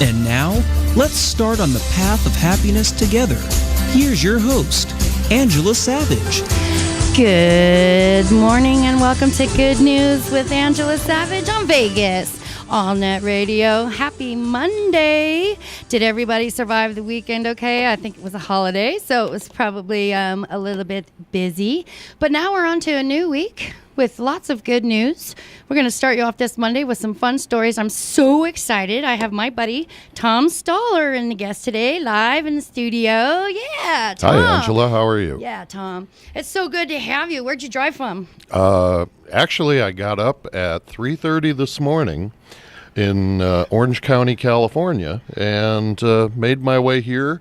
And now, let's start on the path of happiness together. Here's your host, Angela Savage. Good morning and welcome to Good News with Angela Savage on Vegas All Net Radio. Happy Monday. Did everybody survive the weekend okay? I think it was a holiday, so it was probably a little bit busy. But now we're on to a new week with lots of good news. We're going to start you off this Monday with some fun stories. I'm so excited. I have my buddy Tom Stahler in the guest today, live in the studio. Yeah, Tom. Hi, Angela. How are you? Yeah, Tom. It's so good to have you. Where'd you drive from? Actually, I got up at 3:30 this morning in Orange County, California, and made my way here.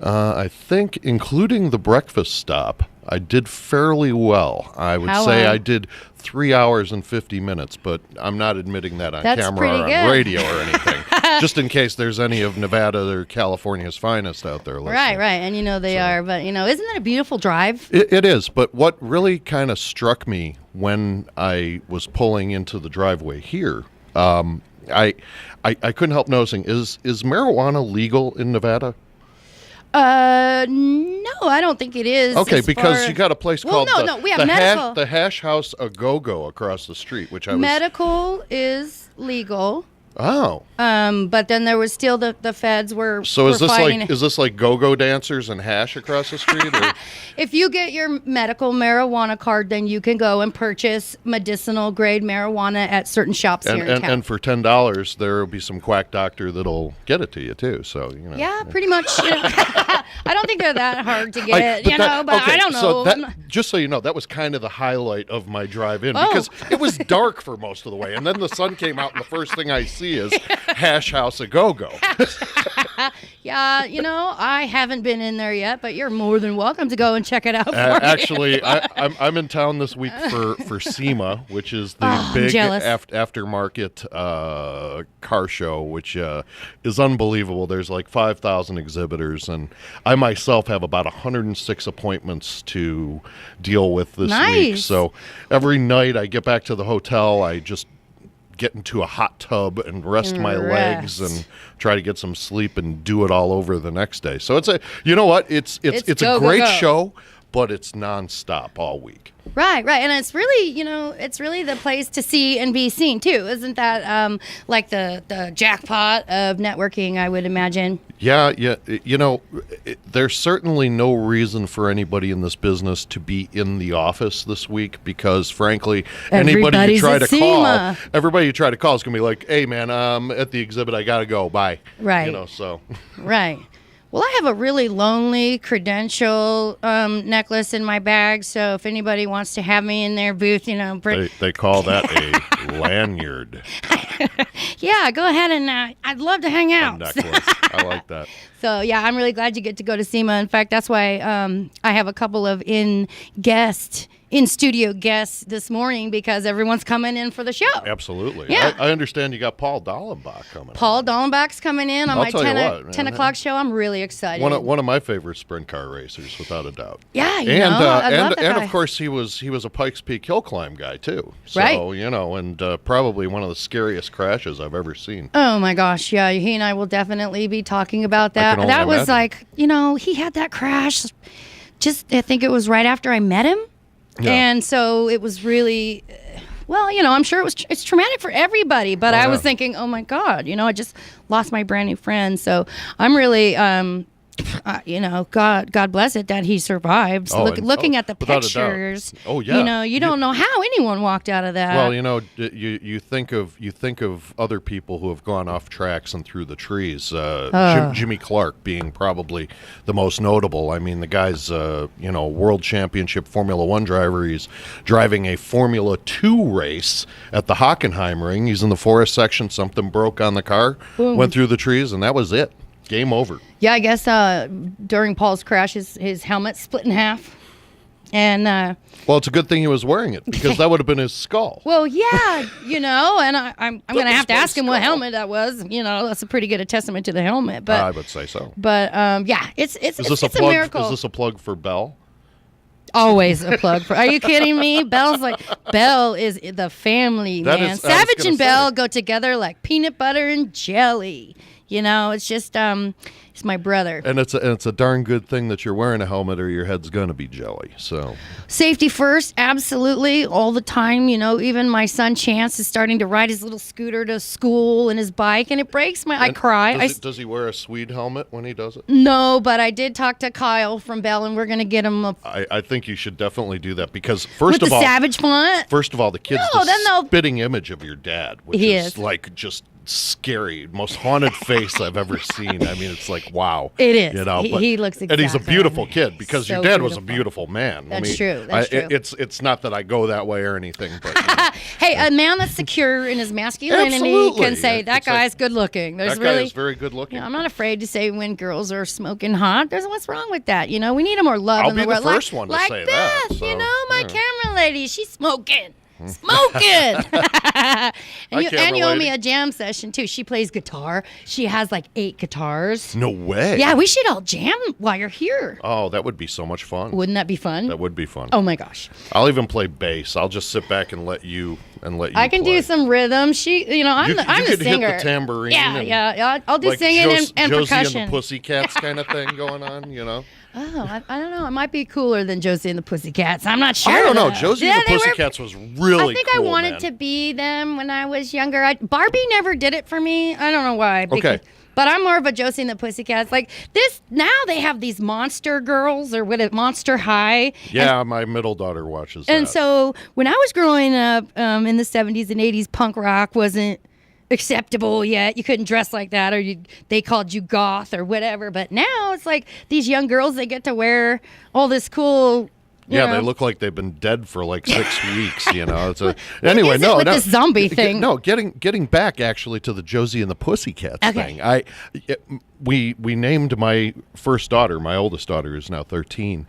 I think, including the breakfast stop, I did fairly well. I would say I did 3 hours and 50 minutes, but I'm not admitting that on camera or on radio or anything, just in case there's any of Nevada or California's finest out there listening. Right, and you know they are, but you know, isn't that a beautiful drive? It is, but what really kind of struck me when I was pulling into the driveway here, I couldn't help noticing, is marijuana legal in Nevada? No, I don't think it is. Okay, because you got a place called we have medical. The Hash House A Go-Go across the street, which Medical is legal. Oh. But then there was still the feds were. So is were this like go-go dancers and hash across the street? Or? If you get your medical marijuana card, then you can go and purchase medicinal grade marijuana at certain shops here in town. And for $10, there will be some quack doctor that'll get it to you too. So you know. Yeah, pretty much. I don't think they're that hard to get, but I don't know. So just so you know, that was kind of the highlight of my drive in because it was dark for most of the way, and then the sun came out, and the first thing I see is Hash House A Go-Go. Yeah, you know, I haven't been in there yet, but you're more than welcome to go and check it out. Actually, I'm in town this week for SEMA, which is the big aftermarket car show, which is unbelievable. There's like 5,000 exhibitors, and I myself have about 106 appointments to deal with this week. So every night I get back to the hotel, I just get into a hot tub and rest my legs and try to get some sleep and do it all over the next day. So it's a great show, but it's nonstop all week. Right. And it's really the place to see and be seen too. Isn't that like the jackpot of networking, I would imagine? Yeah. You know, there's certainly no reason for anybody in this business to be in the office this week because, frankly, everybody you try to call is going to be like, hey, man, at the exhibit, I got to go. Bye. Right. You know, so. Right. Well, I have a really lonely credential necklace in my bag, so if anybody wants to have me in their booth, you know. They call that a lanyard. Yeah, go ahead and I'd love to hang out. A necklace. I like that. So, yeah, I'm really glad you get to go to SEMA. In fact, that's why I have a couple of in-studio guests this morning because everyone's coming in for the show. Absolutely. Yeah. I understand you got Paul Dallenbach coming Paul Dallenbach's coming in on my 10 o'clock show. I'm really excited. One of my favorite sprint car racers, without a doubt. Yeah, I love that guy. And of course, he was a Pikes Peak hill climb guy, too. So, right. You know, and probably one of the scariest crashes I've ever seen. Oh, my gosh. Yeah, he and I will definitely be talking about that. That was like, you know, he had that crash I think it was right after I met him. Yeah. And so it was really, well, you know, I'm sure it's traumatic for everybody, but I was thinking, oh my God, you know, I just lost my brand new friend. So I'm really, you know, God bless it that he survived. Looking at the pictures, you know, you don't know how anyone walked out of that. Well, you know, you think of other people who have gone off tracks and through the trees. Jimmy Clark being probably the most notable. I mean, the guy's you know, world championship Formula One driver. He's driving a Formula 2 race at the Hockenheimring. He's in the forest section. Something broke on the car, went through the trees, and that was it. Game over. Yeah, I guess during Paul's crash, his helmet split in half. And well, it's a good thing he was wearing it because that would have been his skull. Well, yeah, you know, and I'm going to have to ask him what helmet that was. You know, that's a pretty good testament to the helmet. But I would say so. But yeah, it's a miracle. Is this a plug for Bell? Always a plug for. Are you kidding me? Bell is the family, man. Savage and Bell go together like peanut butter and jelly. You know, it's just it's my brother. And it's a darn good thing that you're wearing a helmet, or your head's gonna be jelly. So safety first, absolutely, all the time. You know, even my son Chance is starting to ride his little scooter to school and his bike, and it breaks I cry. Does he wear a Swede helmet when he does it? No, but I did talk to Kyle from Bell, and we're gonna get him a. I think you should definitely do that, because with the Savage font. First of all, the kid's spitting image of your dad, which is like just scary, most haunted face I've ever seen. I mean, it's like, wow. It is. You know, he looks exactly. And he's a beautiful kid, because your dad was a beautiful. beautiful man. That's true. That's true. It's not that I go that way or anything, but hey, a man that's secure in his masculinity can say that guy's good looking. That guy is very good looking. You know, I'm not afraid to say when girls are smoking hot. There's what's wrong with that. You know, we need more love in the world. I'll be the first one to say that. Beth, you know, my camera lady, she's smoking. And you owe me a jam session too. She plays guitar. She has like 8 guitars. No way. Yeah, we should all jam while you're here. Oh, that would be so much fun. Wouldn't that be fun? That would be fun. Oh my gosh. I'll even play bass. I'll just sit back and let you I can do some rhythm. I'm the singer. Hit the tambourine. Yeah. I'll do like singing and Josie percussion. And the Pussycats kind of thing going on, you know. Oh, I don't know. It might be cooler than Josie and the Pussycats. I'm not sure. I don't know. Josie and the Pussycats was really I think cool, I wanted to be them when I was younger. Barbie never did it for me. I don't know why. Okay. But I'm more of a Josie and the Pussycats. Like this, now they have these Monster Girls or Monster High. Yeah, my middle daughter watches that. And so when I was growing up in the 70s and 80s, punk rock wasn't acceptable yet. You couldn't dress like that, or they called you goth or whatever. But now it's like these young girls, they get to wear all this cool. You know. They look like they've been dead for like 6 weeks. You know. It's with this zombie thing. No, getting back actually to the Josie and the Pussycats thing. We named my first daughter, my oldest daughter, who's now 13,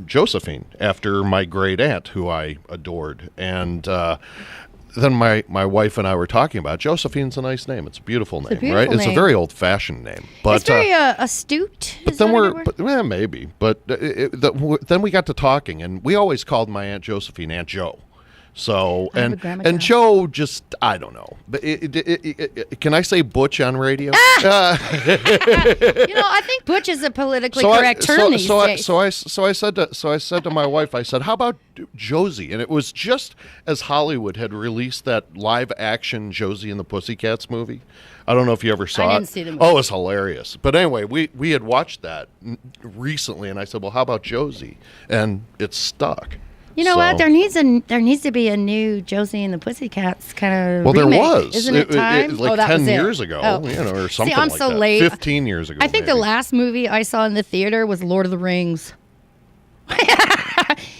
Josephine, after my great aunt, who I adored, and. Then my wife and I were talking about Josephine's a nice name. It's a beautiful name, right? It's a very old-fashioned name, but it's very astute. But then maybe. But then we got to talking, and we always called my Aunt Josephine Aunt Joe. So and Joe just, I don't know. Can I say Butch on radio? I think Butch is a politically correct term these days. So I said to my wife, I said, how about Josie? And it was just as Hollywood had released that live action Josie and the Pussycats movie. I don't know if you ever saw it. I didn't see the movie. Oh, it's hilarious. But anyway, we had watched that recently, and I said, well, how about Josie? And it's stuck. You know what? There needs to be a new Josie and the Pussycats kind of remake. There was. Isn't it time? Like 10 years ago, or something. See, I'm like so that. late. 15 years ago. I think maybe. the last movie I saw in the theater was Lord of the Rings.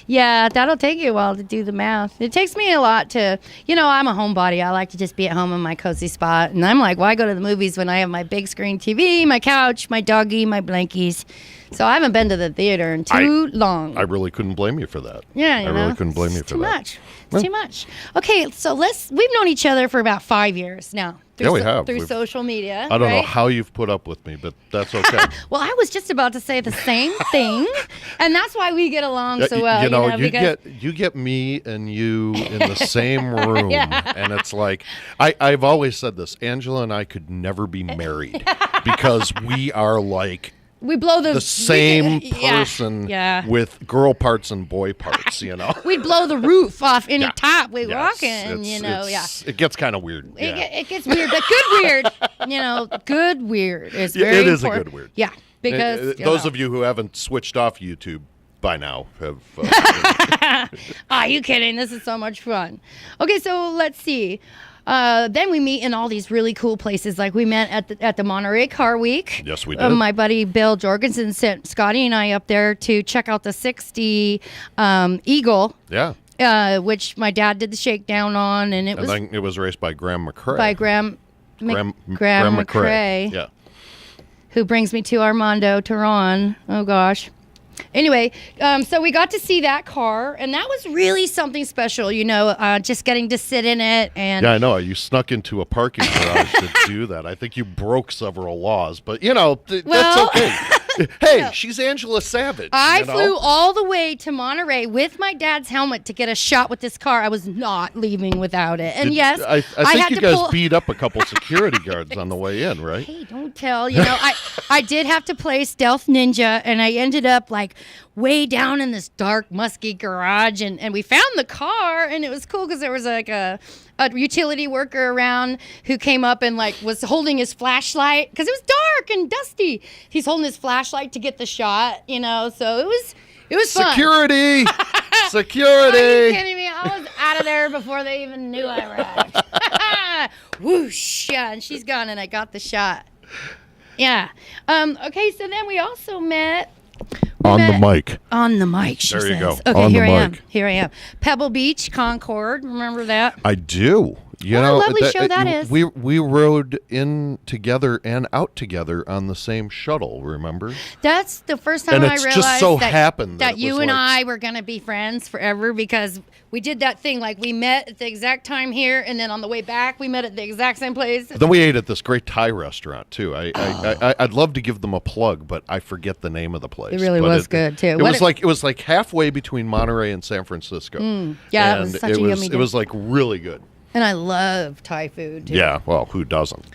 Yeah, that'll take you a while to do the math. It takes me a lot to, I'm a homebody. I like to just be at home in my cozy spot. And I'm like, why go to the movies when I have my big screen TV, my couch, my doggy, my blankies? So I haven't been to the theater in too long. I really couldn't blame you for that. Yeah, I really couldn't blame you for that. It's too much. Okay, so we've known each other for about 5 years now. We have. Through social media. I don't know how you've put up with me, but that's okay. Well, I was just about to say the same thing, and that's why we get along so well. You get me and you in the same room, and it's like, I've always said this, Angela and I could never be married because we are like, we blow the same person with girl parts and boy parts, We'd blow the roof off any top we walk in, It gets kind of weird. It gets weird, but good weird. Good weird is very It is important. a good weird. Yeah, because those of you who haven't switched off YouTube by now have. Are you kidding? This is so much fun. Okay, so let's see. Then we meet in all these really cool places. Like we met at the Monterey Car Week. Yes, we did. My buddy Bill Jorgensen sent Scotty and I up there to check out the 60 Eagle. Yeah. Which my dad did the shakedown on, and it was raced by Graham McCrae. By Graham McCrae. Yeah. Who brings me to Armando Tehran. Oh gosh. Anyway, so we got to see that car, and that was really something special, just getting to sit in it. And yeah, I know. You snuck into a parking garage to do that. I think you broke several laws, but, that's okay. Hey, she's Angela Savage. I flew all the way to Monterey with my dad's helmet to get a shot with this car. I was not leaving without it. And yes, I think you guys beat up a couple security guards on the way in, right? Hey, don't tell. I did have to play stealth ninja, and I ended up like way down in this dark, musky garage, and we found the car, and it was cool because there was like a utility worker around who came up and like was holding his flashlight because it was dark and dusty. He's holding his flashlight to get the shot, so it was fun. Security! Security! Are you kidding me? I was out of there before they even knew I arrived. Whoosh! Yeah, and she's gone, and I got the shot. Yeah. Okay, so then we also met. On the mic. On the mic, she there you says. go. Okay, on here the I am. mic. Here I am. Pebble Beach, Concord. Remember that? I do. What a lovely show that is. We rode in together and out together on the same shuttle, remember? That's the first time and I it's realized just so happened that you and like, I were going to be friends forever because we did that thing. Like we met at the exact time here, and then on the way back, we met at the exact same place. Then we ate at this great Thai restaurant, too. I'd love to give them a plug, but I forget the name of the place. It really was good, too. It was like halfway between Monterey and San Francisco. Yeah, that was such a yummy It was like really good. And I love Thai food too. Yeah, well, who doesn't?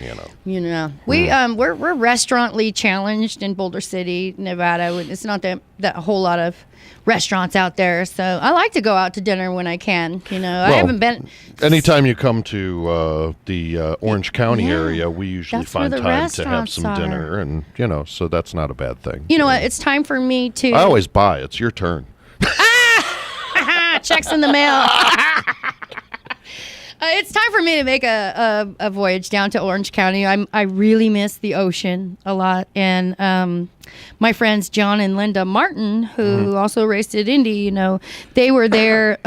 We're restaurantly challenged in Boulder City, Nevada. It's not that whole lot of restaurants out there, so I like to go out to dinner when I can. I haven't been. Anytime you come to the Orange County area, we usually find time to have some dinner, and so that's not a bad thing. You know what? It's time for me to. I always buy. It's your turn. Checks in the mail. It's time for me to make a voyage down to Orange County. I really miss the ocean a lot. And my friends John and Linda Martin, who also raced at Indy, they were there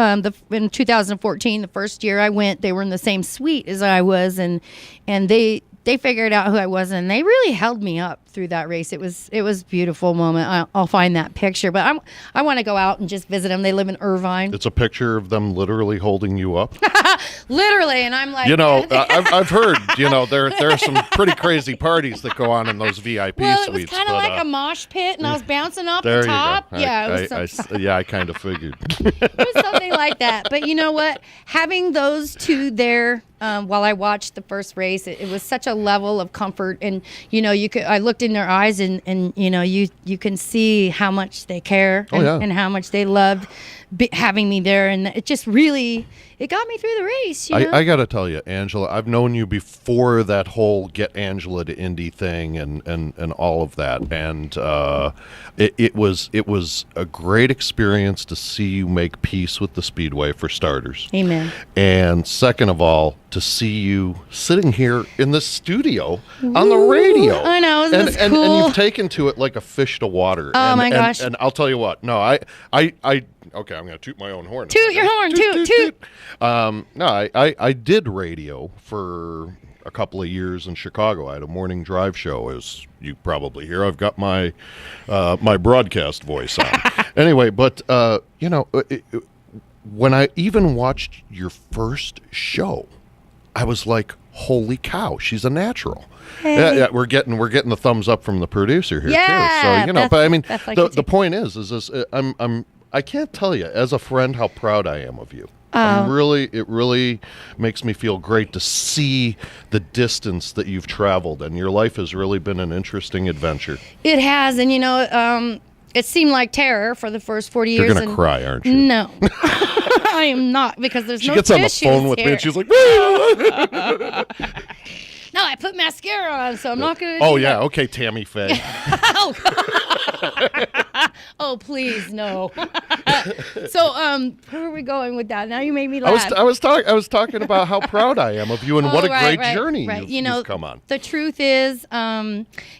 in 2014, the first year I went. They were in the same suite as I was, and they figured out who I was, and they really held me up through that race. It was a beautiful moment. I'll find that picture, but I want to go out and just visit them. They live in Irvine. It's a picture of them literally holding you up. Literally, and I'm like, I've heard, there are some pretty crazy parties that go on in those VIP suites. Well, it was kind of like a mosh pit, and I was bouncing off there the top. You go. Yeah, I kind of figured. It was something like that. But you know what? Having those two there while I watched the first race, it was such a level of comfort, and I looked in their eyes, and you can see how much they care and how much they loved having me there, and it just really got me through the race. I got to tell you, Angela, I've known you before that whole Get Angela to Indy thing and all of that, and it was a great experience to see you make peace with the Speedway, for starters. Amen. And second of all, to see you sitting here in the studio on the radio. I know, isn't this cool? And you've taken to it like a fish to water. Oh, my gosh. And I'll tell you what, no, okay, I'm going to toot my own horn. Toot your horn, toot. No, I did radio for a couple of years in Chicago. I had a morning drive show, as you probably hear. I've got my my broadcast voice on. Anyway, but when I even watched your first show, I was like, holy cow, she's a natural. Hey. Yeah, we're getting the thumbs up from the producer here too. So but I mean, the point is this, I can't tell you as a friend how proud I am of you. It really makes me feel great to see the distance that you've traveled, and your life has really been an interesting adventure. It has, and it seemed like terror for the first 40 years. You're gonna cry, aren't you? No, I am not, because there's no tissues here. She gets on the phone with me and she's like, no, I put mascara on, so I'm not gonna. Oh yeah, okay, Tammy Faye. Oh, please, no. So, where are we going with that? Now you made me laugh. I was talking about how proud I am of you and what a great journey you've come on. The truth is,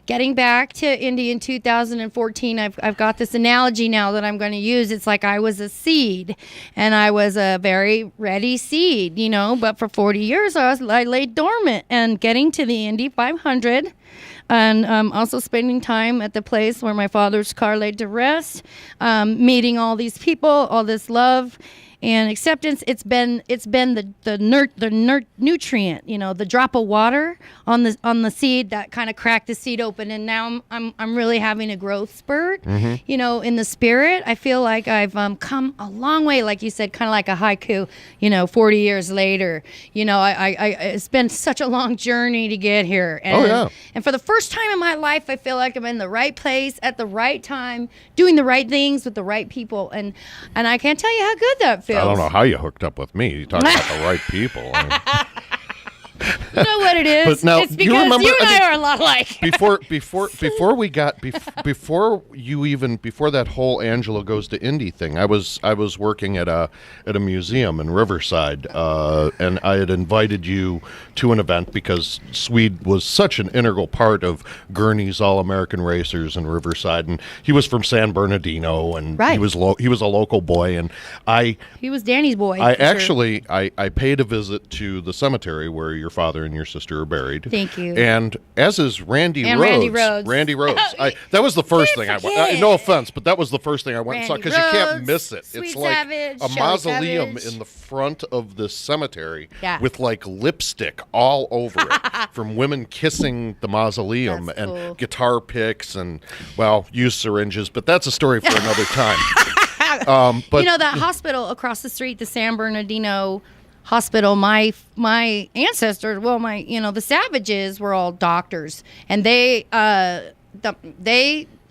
getting back to Indy in 2014, I've got this analogy now that I'm going to use. It's like I was a seed, and I was a very ready seed, but for 40 years I lay dormant, and getting to the Indy 500. And also spending time at the place where my father's car laid to rest, meeting all these people, all this love. and acceptance. It's been the nutrient, the drop of water on the seed that kind of cracked the seed open, and now I'm really having a growth spurt. In the spirit. I feel like I've come a long way, like you said, kind of like a haiku. 40 years later, I it's been such a long journey to get here, and and for the first time in my life, I feel like I'm in the right place at the right time, doing the right things with the right people, and I can't tell you how good that feels. I don't know how you hooked up with me. You talking about the right people. You know what it is? But now, it's because you and I are a lot alike. before that whole Angela Goes to Indy thing, I was working at a museum in Riverside, and I had invited you to an event because Swede was such an integral part of Gurney's All-American Racers in Riverside, and he was from San Bernardino, and he was a local boy, and he was Danny's boy. I paid a visit to the cemetery where your father and your sister are buried. Thank you. And as is Randy Rhoads. That was the first thing I went. No offense, but that was the first thing I went and saw because you can't miss it. It's like Savage, a mausoleum in the front of the cemetery with like lipstick all over it from women kissing the mausoleum and guitar picks and used syringes. But that's a story for another time. But that hospital across the street, the San Bernardino hospital, my ancestors, the Savages were all doctors, and they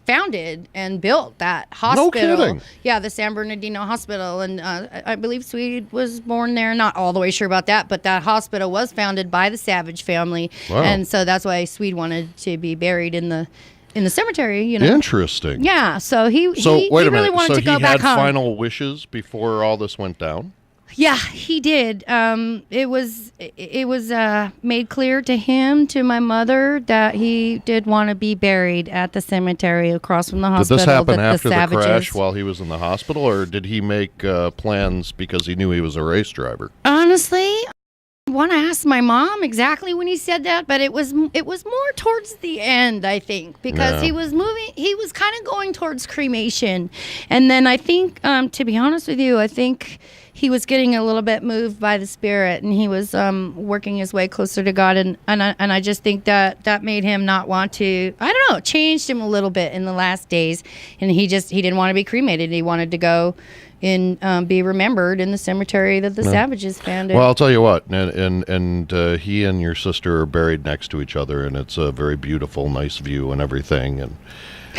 founded and built that hospital. No kidding. Yeah, the San Bernardino Hospital, and I believe Swede was born there. Not all the way sure about that, but that hospital was founded by the Savage family, and so that's why Swede wanted to be buried in the cemetery. Interesting. Yeah, so he wait he a really minute. wanted to go back home. So he had final wishes before all this went down? Yeah, he did. It was made clear to him, to my mother, that he did want to be buried at the cemetery across from the hospital. Did this happen after the Savages. crash while he was in the hospital, or did he make plans because he knew he was a race driver? Honestly, I want to ask my mom exactly when he said that, but it was more towards the end, I think, because he was kind of going towards cremation, and then I think, to be honest with you, I think he was getting a little bit moved by the Spirit, and he was working his way closer to God, and I just think that made him not want to. I don't know, changed him a little bit in the last days, and he didn't want to be cremated. He wanted to go and be remembered in the cemetery that the Savages founded. Well, I'll tell you what, and he and your sister are buried next to each other, and it's a very beautiful, nice view and everything, and.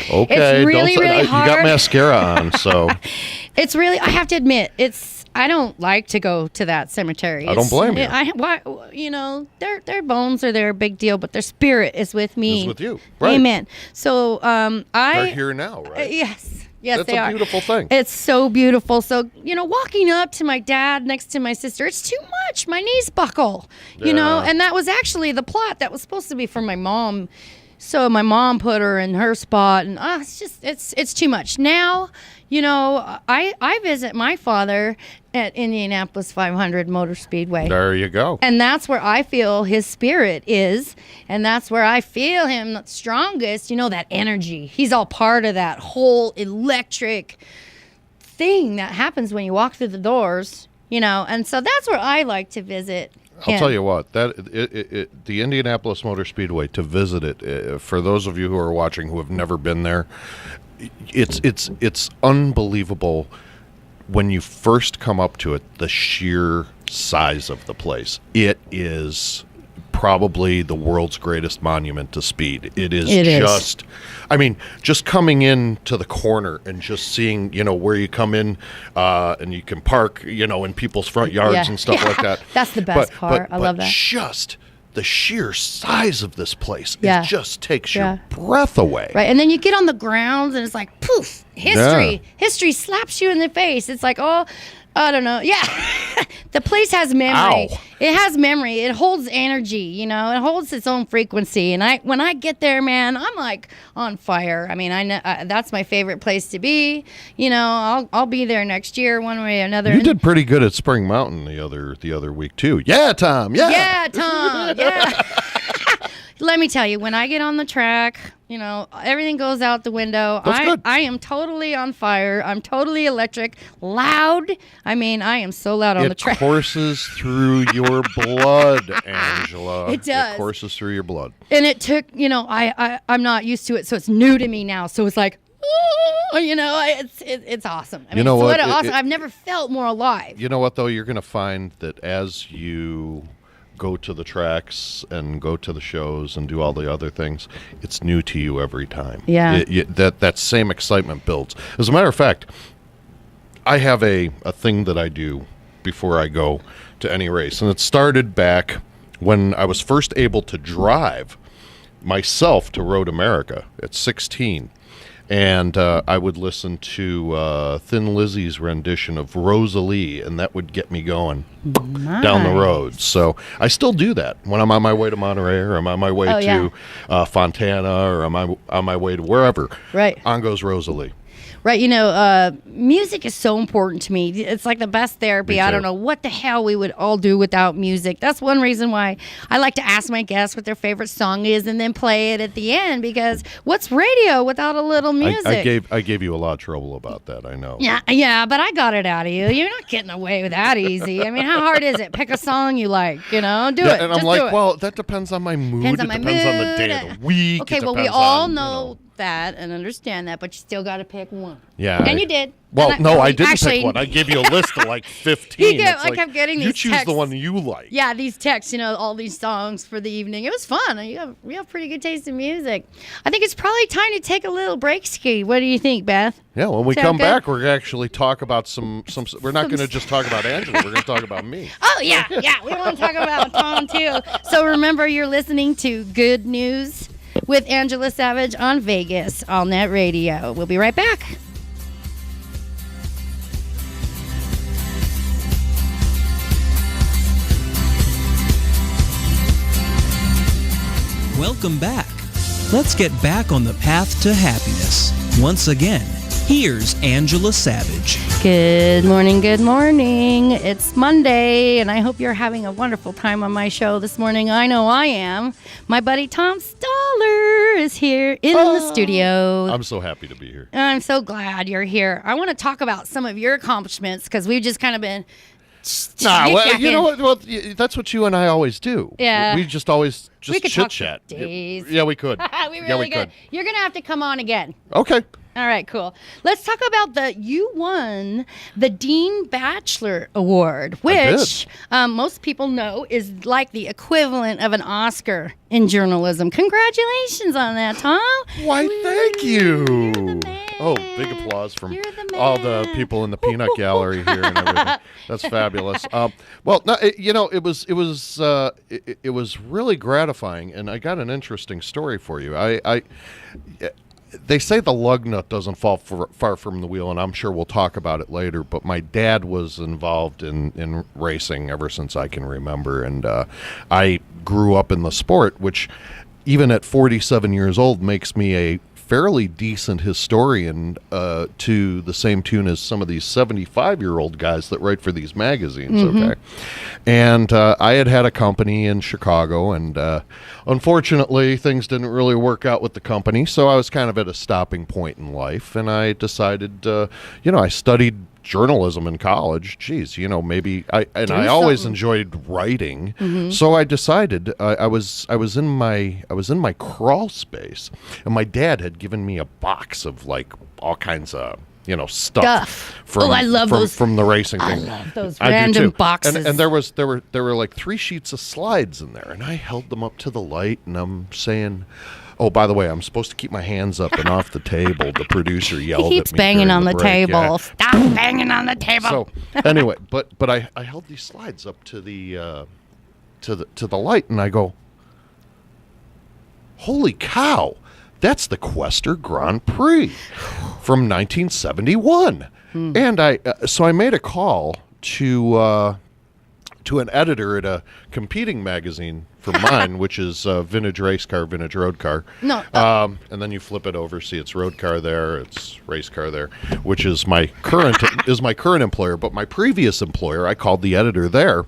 Okay, it's really hard. You got mascara on, so it's really. I have to admit, I don't like to go to that cemetery. I don't blame you. Their bones are there, a big deal, but their spirit is with me. Is with you, right? Amen. So they're here now, right? Yes, That's they are. That's a beautiful thing. It's so beautiful. So walking up to my dad next to my sister, it's too much. My knees buckle. And that was actually the plot that was supposed to be for my mom. So my mom put her in her spot, and it's too much. Now, I visit my father at Indianapolis 500 Motor Speedway. There you go. And that's where I feel his spirit is, and that's where I feel him strongest, that energy. He's all part of that whole electric thing that happens when you walk through the doors, and so that's where I like to visit. I'll tell you what, the Indianapolis Motor Speedway, to visit it, for those of you who are watching who have never been there, it's unbelievable when you first come up to it, the sheer size of the place. It is probably the world's greatest monument to speed. It is just, just coming in to the corner and just seeing, where you come in and you can park, in people's front yards and stuff like that. That's the best part. I love that. Just the sheer size of this place, it just takes your breath away. Right, and then you get on the grounds and it's like, poof, history. Yeah. History slaps you in the face. It's like, oh, I don't know. Yeah. The place has memory. Ow. It has memory. It holds energy, it holds its own frequency. And when I get there, man, I'm like on fire. I know that's my favorite place to be. I'll be there next year one way or another. You did pretty good at Spring Mountain the other week too. Yeah, Tom. Yeah. Yeah, Tom. Yeah. let me tell you, when I get on the track, everything goes out the window. That's good. I am totally on fire. I'm totally electric, loud. I mean, I am so loud on the track. It courses through your blood, Angela. It does. It courses through your blood. And it took, I'm not used to it, so it's new to me now. So it's like, it's awesome. I mean, what awesome. I've never felt more alive. You know what, though? You're going to find that as you go to the tracks and go to the shows and do all the other things, it's new to you every time. Yeah. That same excitement builds. As a matter of fact, I have a thing that I do before I go to any race, and it started back when I was first able to drive myself to Road America at 16. And I would listen to Thin Lizzy's rendition of Rosalie, and that would get me going down the road. So I still do that when I'm on my way to Monterey, or I'm on my way to Fontana, or I'm on my way to wherever. Right. On goes Rosalie. Right, music is so important to me. It's like the best therapy. I don't know what the hell we would all do without music. That's one reason why I like to ask my guests what their favorite song is and then play it at the end, because what's radio without a little music? I gave you a lot of trouble about that, I know. Yeah, but I got it out of you. You're not getting away with that easy. I mean, how hard is it? Pick a song you like, do it. And I'm like, well, that depends on my mood. Depends on the day of the week. Okay, well, we all know that and understand that, but you still got to pick one. Yeah. And you did. Well, no, I didn't pick one. I gave you a list of like 15. I kept getting these texts. You choose the one you like. Yeah, these texts, all these songs for the evening. It was fun. We have pretty good taste in music. I think it's probably time to take a little break ski. What do you think, Beth? Yeah, when we come back, we're going to actually talk about some we're not going to just talk about Angela. We're going to talk about me. Oh, yeah. We want to talk about Tom, too. So remember, you're listening to Good News with Angela Savage on Vegas All Net Radio. We'll be right back. Welcome back. Let's get back on the path to happiness. Once again, here's Angela Savage. Good morning, good morning. It's Monday, and I hope you're having a wonderful time on my show this morning. I know I am. My buddy Tom Stahler is here in the studio. I'm so happy to be here. I'm so glad you're here. I want to talk about some of your accomplishments, because we've just kind of been... you know what? Well, that's what you and I always do. Yeah. We just always we could chit talk chat. For days. Yeah, we could. we really could. You're gonna have to come on again. Okay. All right, cool. Let's talk about you won the Dean Bachelor Award, which most people know is like the equivalent of an Oscar in journalism. Congratulations on that, Tom. Why, thank you. You're the man. Oh, big applause from all the people in the peanut gallery here and everything. That's fabulous. Well, no, it was really gratifying, and I got an interesting story for you. They say the lug nut doesn't fall far from the wheel, and I'm sure we'll talk about it later, but my dad was involved in racing ever since I can remember, and I grew up in the sport, which even at 47 years old makes me a fairly decent historian to the same tune as some of these 75-year-old guys that write for these magazines, okay? And I had a company in Chicago, and unfortunately, things didn't really work out with the company, so I was kind of at a stopping point in life, and I decided, I studied journalism in college. Geez, maybe I always enjoyed writing. So I decided I was in my crawl space, and my dad had given me a box of like all kinds of stuff from I love those from the racing thing. I love those random boxes. And there were like 3 sheets of slides in there, and I held them up to the light, and I'm saying, oh, by the way, I'm supposed to keep my hands up and off the table. The producer yelled at me. He keeps banging on the table. Yeah. Stop banging on the table. So anyway, but I held these slides up to the light, and I go, holy cow, that's the Quester Grand Prix from 1971. And I made a call to an editor at a competing magazine from mine, which is Vintage Race Car, Vintage Road Car. No. And then you flip it over, see it's road car there, it's race car there, which is my current employer. But my previous employer, I called the editor there,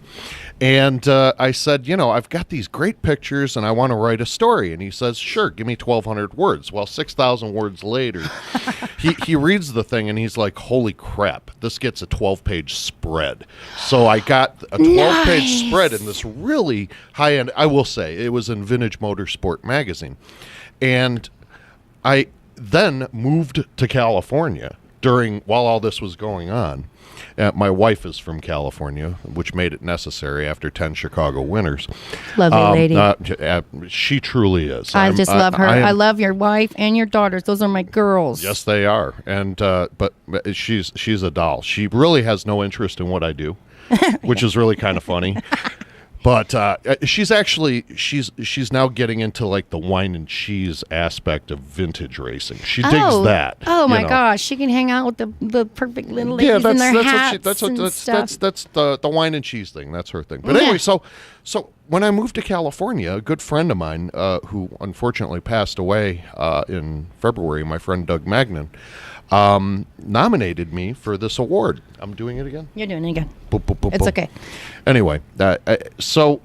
And I said, I've got these great pictures and I want to write a story. And he says, sure, give me 1,200 words. Well, 6,000 words later, he reads the thing and he's like, holy crap, this gets a 12-page spread. So I got a 12-page spread in this really high-end, I will say, it was in Vintage Motorsport magazine. And I then moved to California while all this was going on. My wife is from California, which made it necessary after 10 Chicago winters. Lovely lady. She truly is. I just love her. I love your wife and your daughters. Those are my girls. Yes, they are. And but she's a doll. She really has no interest in what I do, which is really kind of funny. But she's now getting into like the wine and cheese aspect of vintage racing. She digs that. Oh my gosh, she can hang out with the perfect little ladies in their hats and stuff. That's the wine and cheese thing. That's her thing. But anyway, so when I moved to California, a good friend of mine who unfortunately passed away in February, my friend Doug Magnan, nominated me for this award. I'm doing it again? You're doing it again. Boop, boop, boop, it's boop. okay. Anyway, so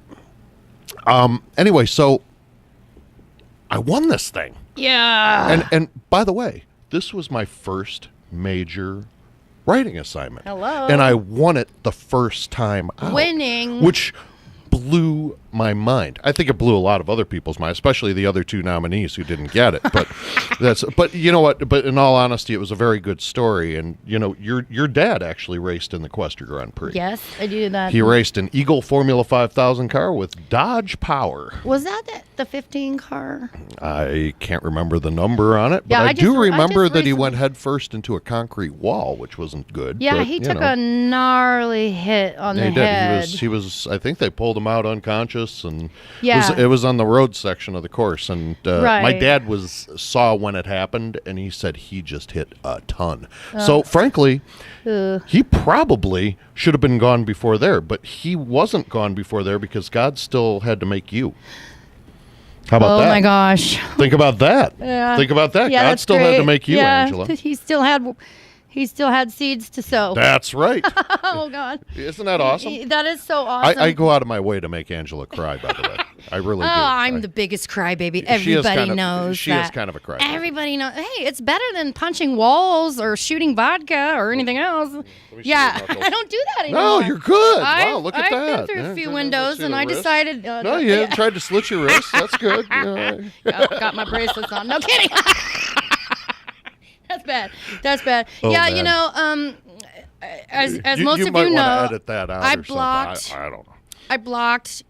I won this thing. Yeah. And by the way, this was my first major writing assignment. Hello. And I won it the first time out. Winning. Which blew my mind. I think it blew a lot of other people's mind, especially the other two nominees who didn't get it. But you know what? But in all honesty, it was a very good story. And your dad actually raced in the Quester Grand Prix. Yes, I do that. He raced an Eagle Formula 5000 car with Dodge Power. Was that the 15 car? I can't remember the number on it, but Yeah, I do remember that he recently went headfirst into a concrete wall, which wasn't good. Yeah, but, he took a gnarly hit on the head. He was. I think they pulled him out unconscious, and Yeah. it was on the road section of the course. And Right. my dad saw when it happened, and he said he just hit a ton. So frankly, he probably should have been gone before there, but he wasn't gone before there because God still had to make you. How about that? Oh my gosh. Think about that. Yeah. Think about that. Yeah, God that's still had to great. make you, Yeah, Angela. He still had seeds to sow. That's right. Oh God. Isn't that awesome? That is so awesome. I go out of my way to make Angela cry, by the way. I really do. I'm the biggest crybaby. Everybody knows She that. is kind of a crybaby. Everybody knows. Hey, it's better than punching walls or shooting vodka or anything else. Yeah, I don't do that anymore. No, you're good. Wow, look at that. I've been through a few windows and I wrist. decided. No, you haven't tried to slit your wrist. That's good. Got my bracelets on. No kidding. That's bad. Oh, yeah, man. As You most of might you know, want to edit that out I or blocked. something. I don't know. I blocked,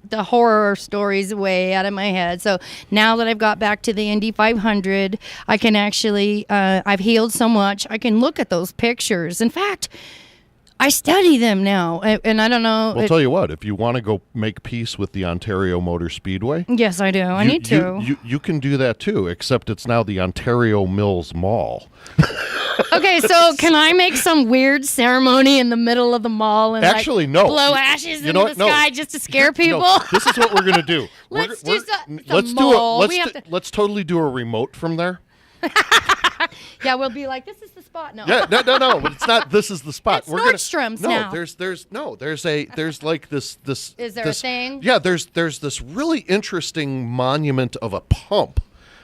the horror stories way out of my head. So now that I've got back to the Indy 500, I can actually, I've healed so much. I can look at those pictures. In fact, I study them now, and I don't know. Well, tell you what, if you want to go make peace with the Ontario Motor Speedway, Yes, I do. I need to. You can do that too, except it's now the Ontario Mills Mall. Okay, so can I make some weird ceremony in the middle of the mall and Actually, no. blow ashes into the sky just to scare people? No, this is what we're gonna do. Let's Let's totally do a remote from there. Yeah, we'll be like, this is the spot. No. Yeah, no, but it's not. This is the spot. It's Nordstrom's now. There's like this. Is there a thing? Yeah, there's this really interesting monument of a pump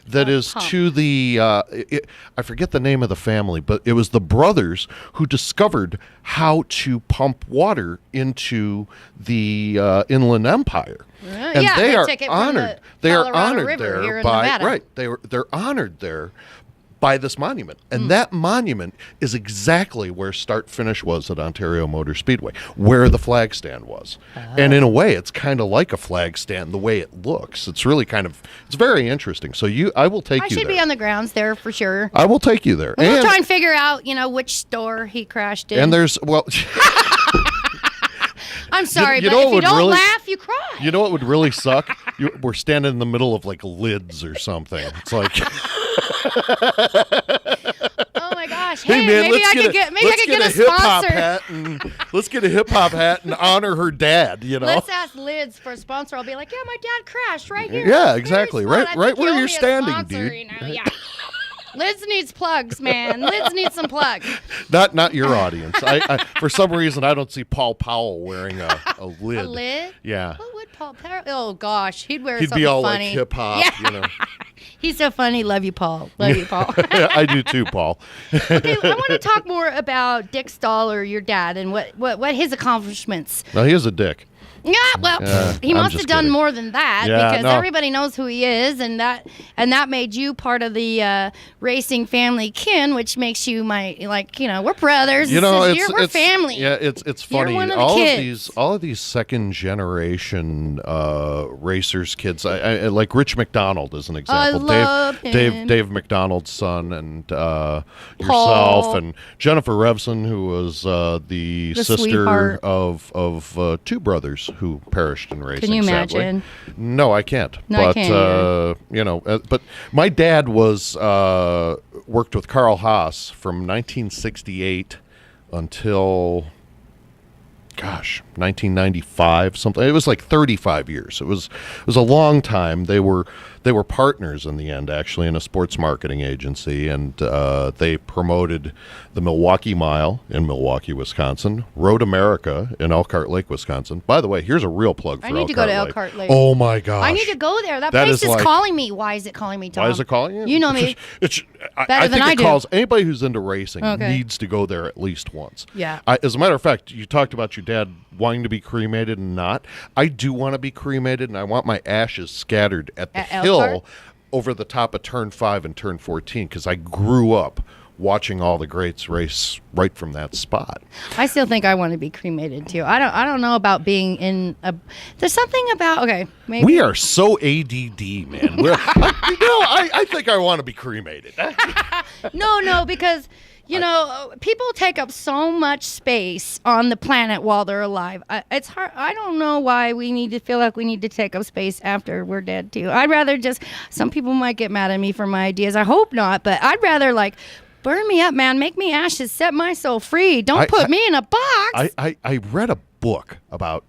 that is to the. I forget the name of the family, but it was the brothers who discovered how to pump water into the Inland Empire. And Yeah, they they are take it from honored. the They are Colorado honored River there here in by Nevada. right. They're honored there by this monument, and that monument is exactly where Start Finish was at Ontario Motor Speedway, where the flag stand was. And in a way, it's kind of like a flag stand the way it looks. It's really it's very interesting. So I will take I you there. should be on the grounds there for sure. I will take you there. We'll try and figure out, which store he crashed in. And there's I'm sorry, you but know if what you would don't really- laugh, you cry. You know what would really suck? We're standing in the middle of like lids or something. It's like, Oh my gosh! hey Hey, man, maybe I could get a hip hop sponsor. hat and let's get a hip hop hat and honor her dad. Let's ask Lids for a sponsor. I'll be like, yeah, my dad crashed right here. Yeah, This very exactly. spot. Right I think where you owe you're me a standing, sponsor, dude. Yeah. Liz needs plugs, man. Liz needs some plugs. Not your audience. I for some reason I don't see Paul Powell wearing a lid. A lid? Yeah. What would Paul Powell? Oh gosh, he'd wear He'd something be all funny. like hip hop, He's so funny. Love you, Paul. Love you, Paul. I do too, Paul. Okay, I want to talk more about Dick Stahler, your dad, and what his accomplishments. Now he is a dick. Yeah, well, he I'm must just have done kidding. more than that Yeah, because no. everybody knows who he is, and that made you part of the racing family kin, which makes you we're brothers. We're family. Yeah, it's funny. You're one of the kids. All of these second generation racers kids. I like Rich McDonald as an example. I love him. Dave McDonald's son, and yourself, and Jennifer Revson, who was the sister sweetheart. of two brothers who perished in racing. Can you sadly. imagine? No, I can't. No, I but can't but my dad was worked with Carl Haas from 1968 until 1995 something. It was like 35 years. It was a long time. They were partners in the end, actually, in a sports marketing agency, and they promoted the Milwaukee Mile in Milwaukee, Wisconsin, Road America in Elkhart Lake, Wisconsin. By the way, here's a real plug for I need to go to Elkhart Lake. Oh my gosh. I need to go there. That That place is is like- calling me. Why is it calling me, Tom? Why is it calling you? You know me. I Better than think I it do. calls anybody who's into racing Okay. needs to go there at least once. Yeah. As a matter of fact, you talked about your dad wanting to be cremated and not. I do want to be cremated, and I want my ashes scattered at the At hill Elkhart? over the top of Turn 5 and Turn 14 because I grew up watching all the greats race right from that spot. I still think I want to be cremated too. I don't know about being in a. There's something about maybe We are so ADD, man. I think I want to be cremated. no because people take up so much space on the planet while they're alive. It's hard. I don't know why we need to feel like we need to take up space after we're dead too. I'd rather just. Some people might get mad at me for my ideas. I hope not, but I'd rather burn me up, man. Make me ashes. Set my soul free. Don't put me in a box. I read a book about,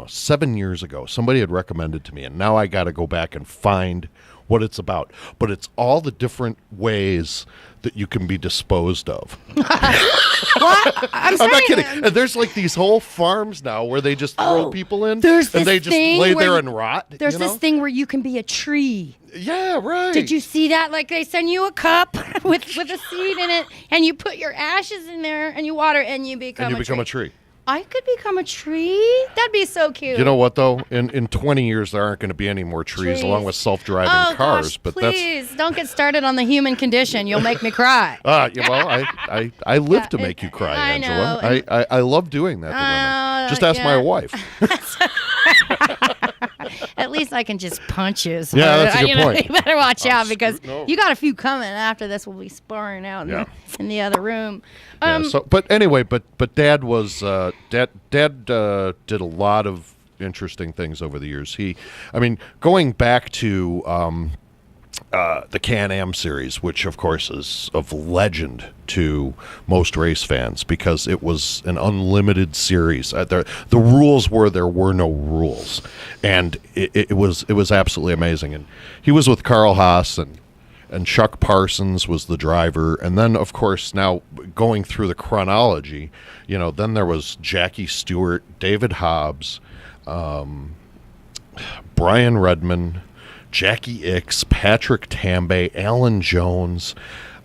7 years ago. Somebody had recommended to me, and now I got to go back and find what it's about. But it's all the different ways that you can be disposed of. What? I'm not kidding. And there's these whole farms now where they just throw people in, and they just lay there and rot. There's this thing where you can be a tree. Yeah, right. Did you see that? They send you a cup with a seed in it, and you put your ashes in there, and you water, and you become a tree. I could become a tree. That'd be so cute. You know what, though? In 20 years, there aren't going to be any more trees along with self-driving cars. Gosh, But please don't get started on the human condition. You'll make me cry. I live to make you cry, I Angela. know. I love doing that to women. Just ask my wife. At least I can just punch you. So Yeah, that's a good point. You better watch out because no. you got a few coming after this. We'll be sparring out in the other room. But anyway, but Dad was Dad did a lot of interesting things over the years. Going back to the Can-Am series, which of course is of legend to most race fans because it was an unlimited series. The rules were there were no rules, and it was absolutely amazing. And he was with Carl Haas and Chuck Parsons was the driver. And then, of course, now going through the chronology, then there was Jackie Stewart, David Hobbs, Brian Redman, Jackie Ickx, Patrick Tambay, Alan Jones,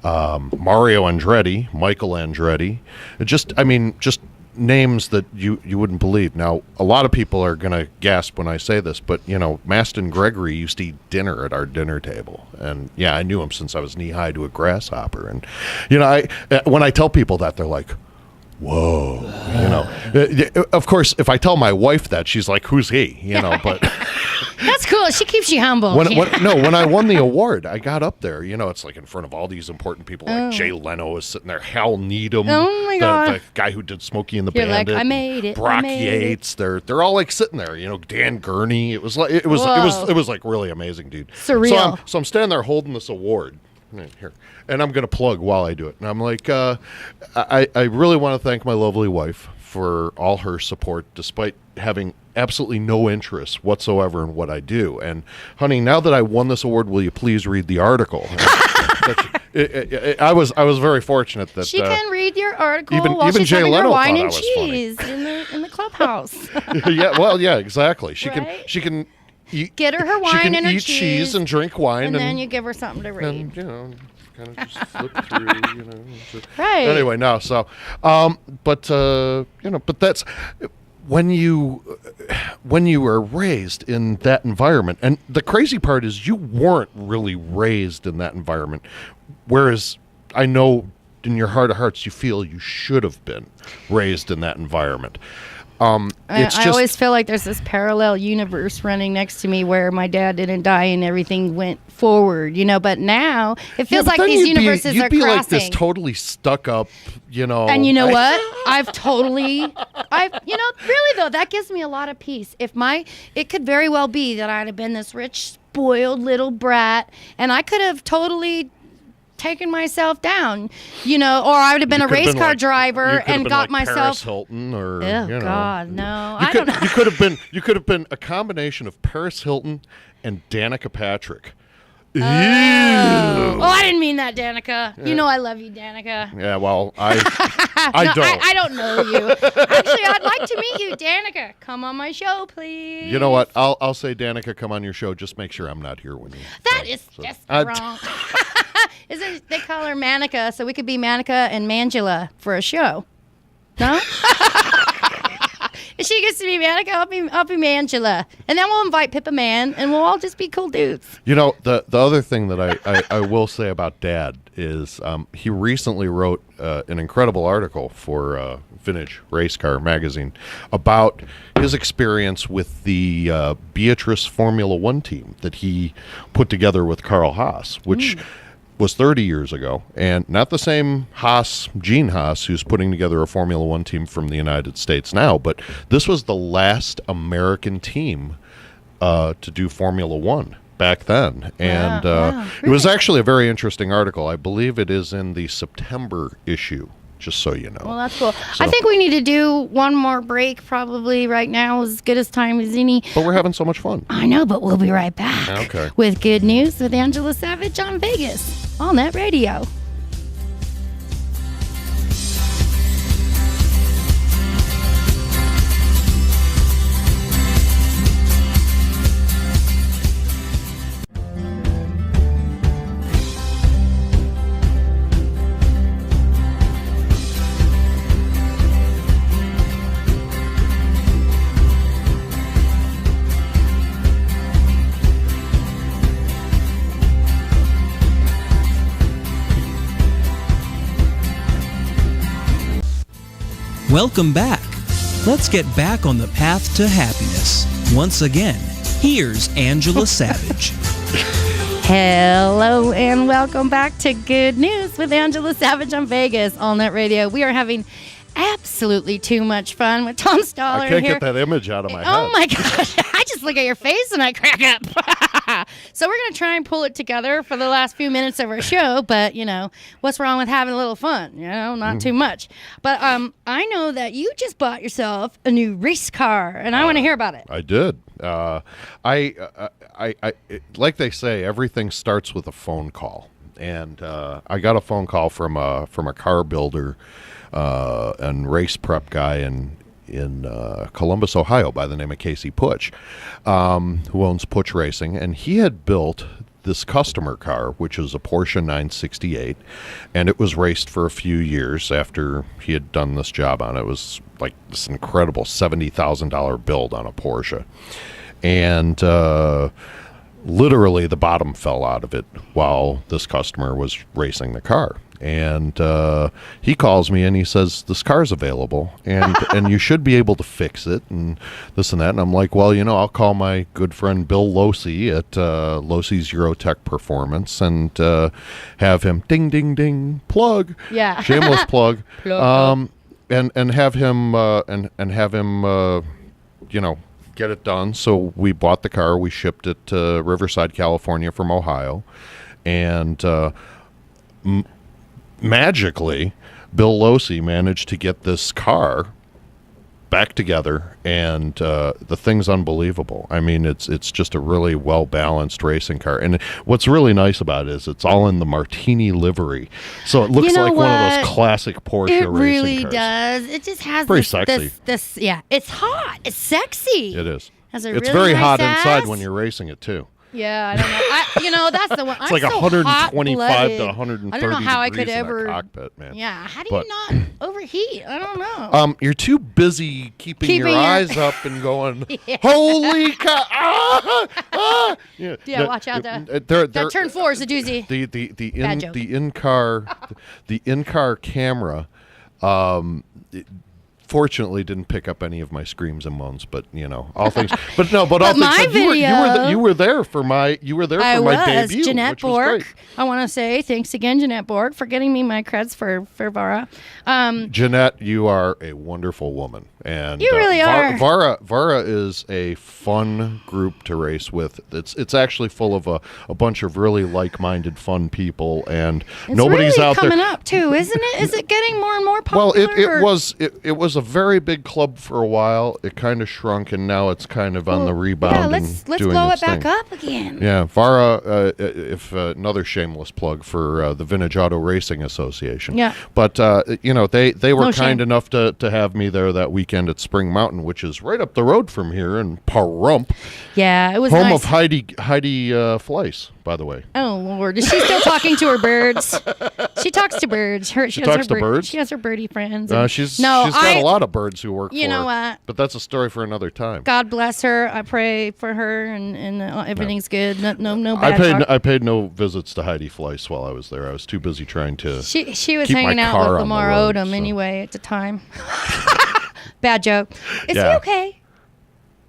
Mario Andretti, Michael Andretti. Just names that you wouldn't believe. Now, a lot of people are going to gasp when I say this, but, Maston Gregory used to eat dinner at our dinner table. And, yeah, I knew him since I was knee-high to a grasshopper. And, when I tell people that, they're like, whoa. Of course, if I tell my wife that, she's like, who's he? But... That's cool. She keeps you humble. When I won the award, I got up there. It's in front of all these important people. Like Jay Leno was sitting there, Hal Needham, oh my God. The guy who did Smokey and the You're Bandit. like, I made it. Brock I made Yates. They're all sitting there. Dan Gurney. It was really amazing, dude. Surreal. So I'm standing there holding this award. Here, and I'm going to plug while I do it. And I'm like, I really want to thank my lovely wife for all her support, despite having absolutely no interest whatsoever in what I do. And honey, now that I won this award, will you please read the article? I was very fortunate that she can read your article while even she's Jay having her Leno wine thought I and was cheese in the clubhouse. yeah, exactly. She Right? can eat, Get her wine she can and her eat cheese and drink wine, and then you give her something to read. and kind of just flip through, Right. Anyway, no, so, but that's when you are raised in that environment, and the crazy part is you weren't really raised in that environment, whereas I know in your heart of hearts you feel you should have been raised in that environment. I always feel like there's this parallel universe running next to me where my dad didn't die and everything went forward, but now it feels like these universes you'd are be crossing. like this totally stuck up, And you know what? Really though, that gives me a lot of peace. It could very well be that I'd have been this rich, spoiled little brat, and I could have totally taken myself down, or I would have been a race car driver and got myself Paris Hilton, or God, no, you I don't know. You could have been a combination of Paris Hilton and Danica Patrick. Ew. Oh, I didn't mean that, Danica. Yeah. I love you, Danica. Yeah, well, I don't. I don't know you. Actually, I'd like to meet you, Danica. Come on my show, please. You know what? I'll say, Danica, come on your show. Just make sure I'm not here when you. That is just wrong. They call her Manica, so we could be Manica and Mangela for a show. No? If she gets to be Manica, I'll be Mangela. And then we'll invite Pippa Man, and we'll all just be cool dudes. The other thing that I will say about Dad is he recently wrote an incredible article for Vintage Race Car magazine about his experience with the Beatrice Formula One team that he put together with Carl Haas, which was 30 years ago, and not the same Gene Haas, who's putting together a Formula One team from the United States now, but this was the last American team to do Formula One back then. And it was actually a very interesting article. I believe it is in the September issue, just so you know. Well, that's cool. So, I think we need to do one more break probably right now, as good as time as any. But we're having so much fun. I know, but we'll be right back with Good News with Angela Savage on Vegas, on Net Radio. Welcome back. Let's get back on the path to happiness. Once again, here's Angela Savage. Hello and welcome back to Good News with Angela Savage on Vegas, All Net Radio. We are having absolutely too much fun with Tom Stahler. I can't get that image out of my head. Oh my gosh. I just look at your face and I crack up. So we're going to try and pull it together for the last few minutes of our show. But, what's wrong with having a little fun? Not too much. But I know that you just bought yourself a new race car, and I want to hear about it. I did. I like they say, everything starts with a phone call. And I got a phone call from a car builder and race prep guy in Columbus, Ohio, by the name of Casey Putsch, who owns Putsch Racing, and he had built this customer car, which is a Porsche 968, and it was raced for a few years after he had done this job on it. It was like this incredible $70,000 build on a Porsche, and literally the bottom fell out of it while this customer was racing the car. And he calls me and he says, this car's available and you should be able to fix it and this and that. And I'm like, well, I'll call my good friend Bill Losey at Losey's Eurotech Performance and have him ding, ding, ding, plug. Yeah. Shameless plug. And have him get it done. So we bought the car. We shipped it to Riverside, California from Ohio. And magically, Bill Losey managed to get this car back together, and the thing's unbelievable. I mean, it's just a really well balanced racing car, and what's really nice about it is it's all in the Martini livery, so it looks like one of those classic Porsche racing cars. It really does. It just has pretty sexy. This, yeah, it's hot. It's sexy. It is. It's really very hot inside when you're racing it too. Yeah, I don't know. That's the one. It's like 125 to 130 I don't know how I could degrees ever. in that cockpit, man. Yeah, how do you not overheat? I don't know. You're too busy keeping your eyes up and going, holy cow! Yeah, watch out. That turn 4 is a doozy. The in-car camera. Fortunately, didn't pick up any of my screams and moans, but all things. But all things. Like, you were there for my debut. Jeanette Bork. I want to say thanks again, Jeanette Bork, for getting me my creds for Vara. Jeanette, you are a wonderful woman, and you really are. Vara is a fun group to race with. It's actually full of a bunch of really like-minded, fun people, and nobody's really out there coming up too, isn't it? Is it getting more and more popular? Well, it was a very big club for a while. It kind of shrunk, and now it's kind of on the rebound. Yeah, let's blow it back up again. Yeah, Vara, if another shameless plug for the Vintage Auto Racing Association. Yeah. But they were kind enough to have me there that weekend at Spring Mountain, which is right up the road from here in Pahrump. Yeah, it was home nice. of Heidi Fleiss, by the way. Oh Lord, is she still talking to her birds? She talks to birds. She talks to birds. She has her birdie friends. She's got a lot of birds who work for her. You know what? But that's a story for another time. God bless her. I pray for her, and everything's good. No bad. I paid no visits to Heidi Fleiss while I was there. I was too busy trying to. She was keep hanging my out car with on the Lamar road, Odom so. anyway at the time. Bad joke. Is he okay?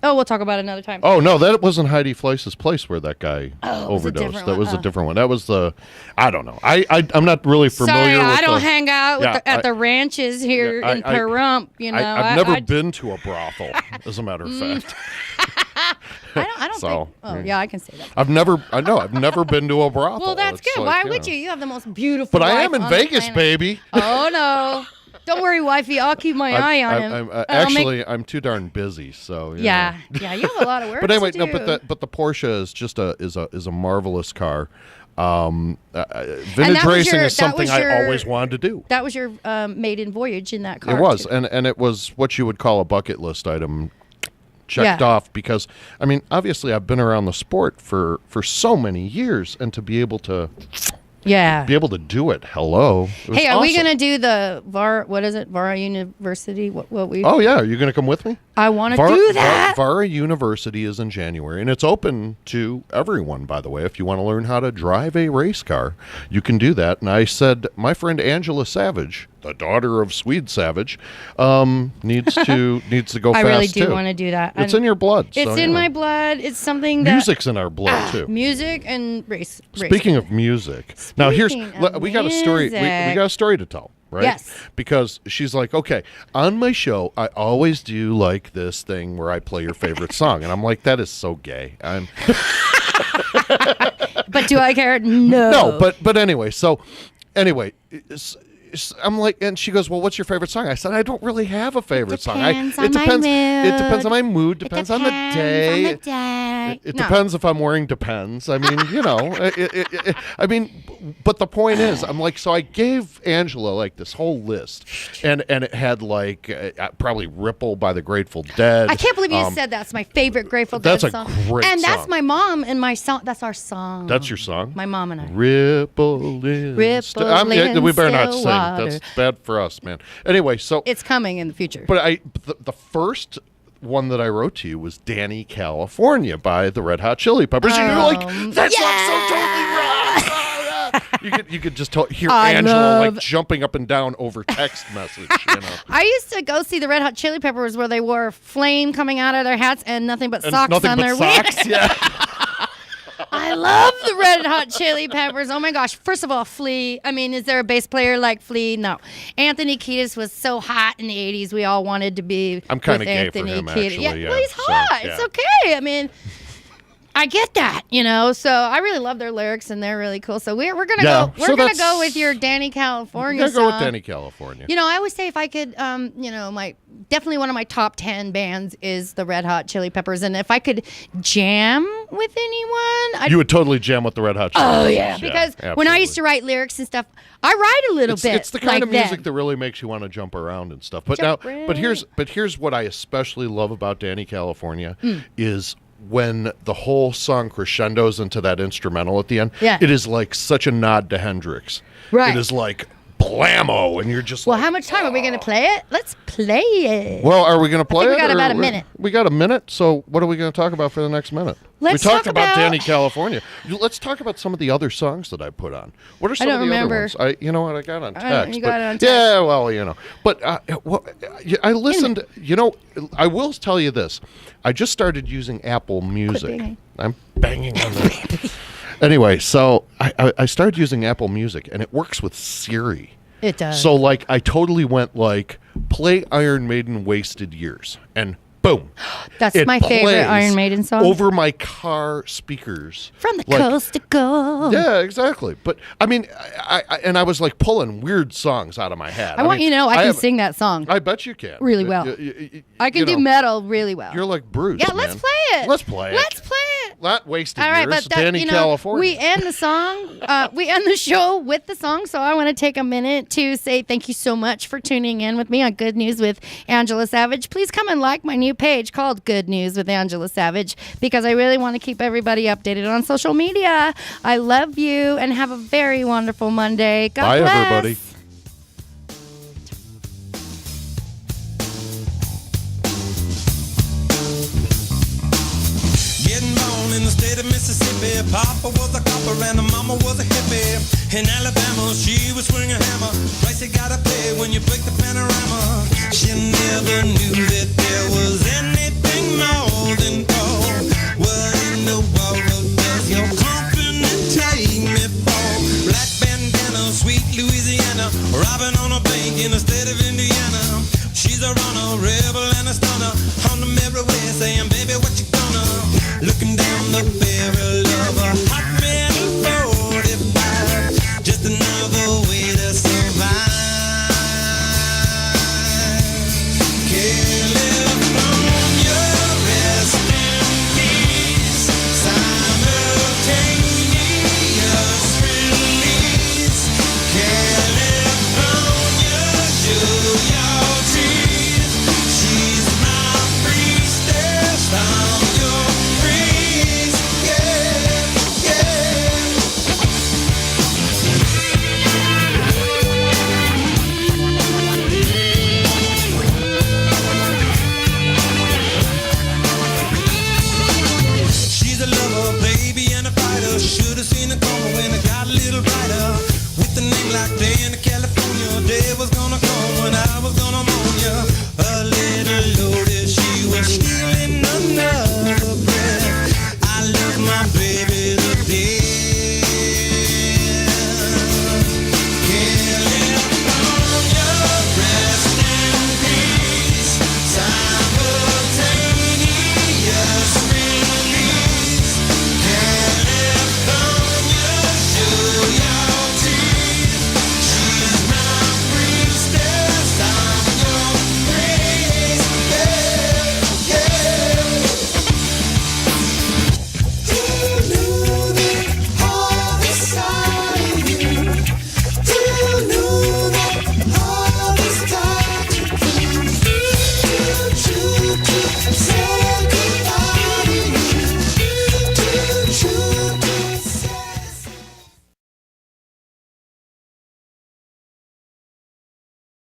Oh, we'll talk about it another time. Oh no, that wasn't Heidi Fleiss's place where that guy overdosed. That was a different one. That was the. I don't know. I'm not really familiar. Sorry, with I don't hang out at the ranches here in Pahrump. I've never been to a brothel, as a matter of fact. I don't think. Oh yeah, I can say that. I've never been to a brothel. Well, that's good. Why would you? You have the most beautiful. But I am in Vegas, baby. Oh no. Don't worry, wifey. I'll keep my eye on him. I'm too darn busy. So yeah. You have a lot of work. But anyway, to do. but the Porsche is just is a marvelous car. Vintage racing is something I always wanted to do. That was your maiden voyage in that car. It was, too. and it was what you would call a bucket list item. Checked off, because I mean, obviously I've been around the sport for so many years, and to be able to do it. Hello. Hey, are we gonna do the Vara University? Oh yeah, are you gonna come with me? I want to do that. Vara University is in January, and it's open to everyone, by the way. If you want to learn how to drive a race car, you can do that. And I said, my friend Angela Savage, the daughter of Swede Savage, needs to go fast. I really do want to do that. It's in your blood. It's in my blood. It's something that music's in our blood too. Music and race. Speaking of music, now we got a story. We got a story to tell. Right? Yes. Because she's like, okay, on my show, I always do like this thing where I play your favorite song. And I'm like, that is so gay. But do I care? No. No, but anyway, I'm like, and she goes, well, what's your favorite song? I said, I don't really have a favorite song. It depends on my mood. Depends on the day. It depends if I'm wearing Depends. I mean, I mean, but the point is, I'm like, so I gave Angela like this whole list, and it had like probably Ripple by the Grateful Dead. I can't believe you said that's my favorite Grateful Dead song. That's a great song. And that's my mom and my song. That's our song. That's your song? My mom and I. Ripple in. We better not sing. That's bad for us, man. Anyway, so it's coming in the future. But the first one that I wrote to you was Danny California by the Red Hot Chili Peppers. And you're like, that song's so totally wrong. You could just hear Angela like jumping up and down over text message. I used to go see the Red Hot Chili Peppers where they wore flame coming out of their hats and nothing but socks on their wings. Yeah. I love the Red Hot Chili Peppers. Oh my gosh. First of all, Flea. I mean, is there a bass player like Flea? No. Anthony Kiedis was so hot in the 80s. We all wanted to be I'm kind of gay for him, Kiedis. actually. Yeah. Well, he's hot. So, yeah. It's okay. I mean, I get that, So I really love their lyrics, and they're really cool. So we're gonna go. We're gonna go with your Danny California song. Go with Danny California. I always say if I could, definitely one of my top 10 bands is the Red Hot Chili Peppers, and if I could jam with anyone, you would totally jam with the Red Hot Chili Peppers. Oh yeah, because when I used to write lyrics and stuff, I write a little bit. It's the kind like of music them. that really makes you want to jump around and stuff. But here's what I especially love about Danny California is when the whole song crescendos into that instrumental at the end. Yeah. It is like such a nod to Hendrix. Right. It is like blammo, and you're just well, how much time are we going to play it? Let's play it. Well, are we going to play it? We got about a minute. We got a minute, so what are we going to talk about for the next minute? We talked about Danny California. Let's talk about some of the other songs that I put on. What are some of the other ones? You know what? I got on text. You got it on text. Yeah, well, But I listened. I will tell you this. I just started using Apple Music. I'm banging on that. Anyway, so I started using Apple Music, and it works with Siri. It does. So, I totally went play Iron Maiden Wasted Years, and boom. That's my favorite Iron Maiden song. Over my car speakers. From the coast to coast. Yeah, exactly. But, I mean, I was, pulling weird songs out of my head. I want you to know I can sing that song. I bet you can. Really well. I can do metal really well. You're like Bruce, Yeah, let's play it. Let's play it. Let's play it. Not Wasted All right, Years, but Danny California. We end the song. We end the show with the song. So I want to take a minute to say thank you so much for tuning in with me on Good News with Angela Savage. Please come and like my new page called Good News with Angela Savage because I really want to keep everybody updated on social media. I love you and have a very wonderful Monday. God bless. Bye, everybody. In the state of Mississippi, Papa was a copper and the mama was a hippie. In Alabama, she was swinging a hammer. Price you gotta pay when you break the panorama. She never knew that there was anything more than gold. What in the world does your company take me for? Black bandana, sweet Louisiana, robbing on a bank in the state of Indiana. She's a runner, rebel and a stunner. On the merry way saying, baby, what you gonna? Looking down the barrel of a hot metal 45, just another way to survive. California, rest in peace. Simultaneous release. California, show your teeth. She's my priestess. I'm your priest. Yeah, yeah. She's a lover, baby, and a fighter. Should've seen it coming when it got a little brighter. With a name like Danny